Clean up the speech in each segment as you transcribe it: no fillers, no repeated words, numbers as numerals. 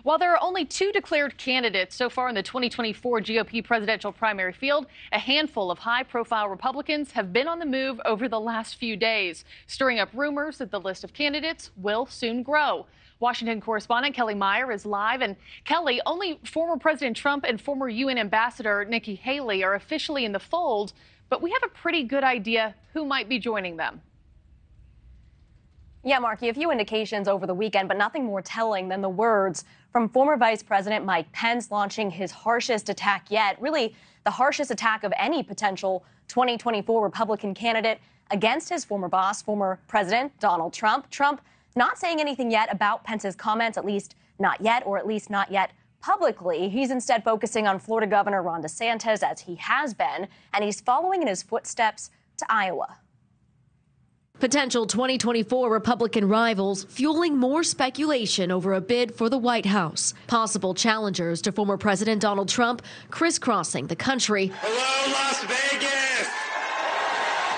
While there are only two declared candidates so far in the 2024 GOP presidential primary field, a handful of high-profile Republicans have been on the move over the last few days, stirring up rumors that the list of candidates will soon grow. Washington correspondent Kelly Meyer is live. And Kelly, only former President Trump and former UN Ambassador Nikki Haley are officially in the fold, but we have a pretty good idea who might be joining them. Yeah, Marky, a few indications over the weekend, but nothing more telling than the words from former Vice President Mike Pence launching his harshest attack yet, really the harshest attack of any potential 2024 Republican candidate against his former boss, former President Donald Trump. Trump not saying anything yet about Pence's comments, at least not yet, or at least not yet publicly. He's instead focusing on Florida Governor Ron DeSantis, as he has been, and he's following in his footsteps to Iowa. Potential 2024 Republican rivals fueling more speculation over a bid for the White House. Possible challengers to former President Donald Trump crisscrossing the country. Hello, Las Vegas!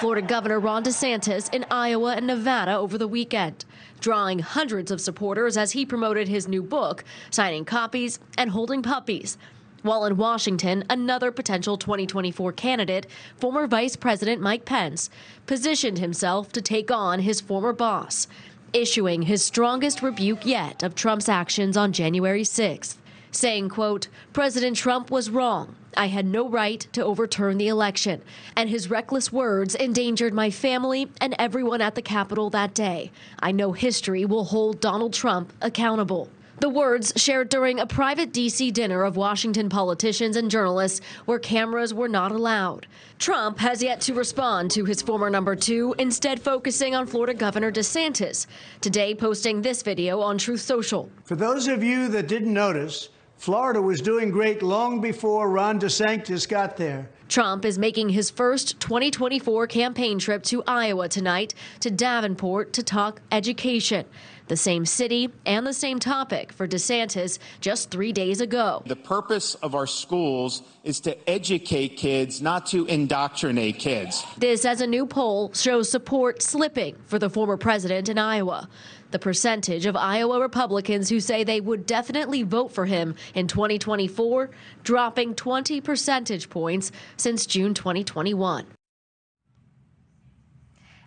Florida Governor Ron DeSantis in Iowa and Nevada over the weekend, drawing hundreds of supporters as he promoted his new book, signing copies and holding puppies. While in Washington, another potential 2024 candidate, former Vice President Mike Pence, positioned himself to take on his former boss, issuing his strongest rebuke yet of Trump's actions on January 6th, saying, quote, "President Trump was wrong. I had no right to overturn the election, and his reckless words endangered my family and everyone at the Capitol that day. I know history will hold Donald Trump accountable." The words shared during a private D.C. dinner of Washington politicians and journalists where cameras were not allowed. Trump has yet to respond to his former number two, instead focusing on Florida Governor DeSantis, today posting this video on Truth Social. For those of you that didn't notice, Florida was doing great long before Ron DeSantis got there. Trump is making his first 2024 campaign trip to Iowa tonight to Davenport to talk education, the same city and the same topic for DeSantis just 3 days ago. The purpose of our schools is to educate kids, not to indoctrinate kids. This as a new poll shows support slipping for the former president in Iowa. The percentage of Iowa Republicans who say they would definitely vote for him in 2024 dropping 20 percentage points since June 2021.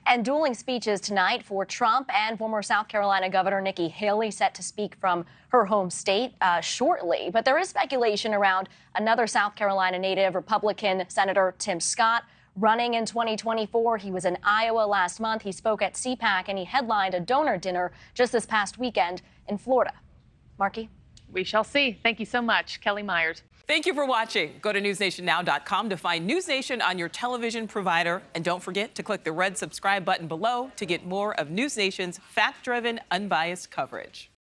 And dueling speeches tonight for Trump and former South Carolina Governor Nikki Haley, set to speak from her home state shortly. But there is speculation around another South Carolina native, Republican Senator Tim Scott, running in 2024. He was in Iowa last month. He spoke at CPAC and he headlined a donor dinner just this past weekend in Florida. Marky? We shall see. Thank you so much, Kelly Myers. Thank you for watching. Go to newsnationnow.com to find NewsNation on your television provider. And don't forget to click the red subscribe button below to get more of NewsNation's fact-driven, unbiased coverage.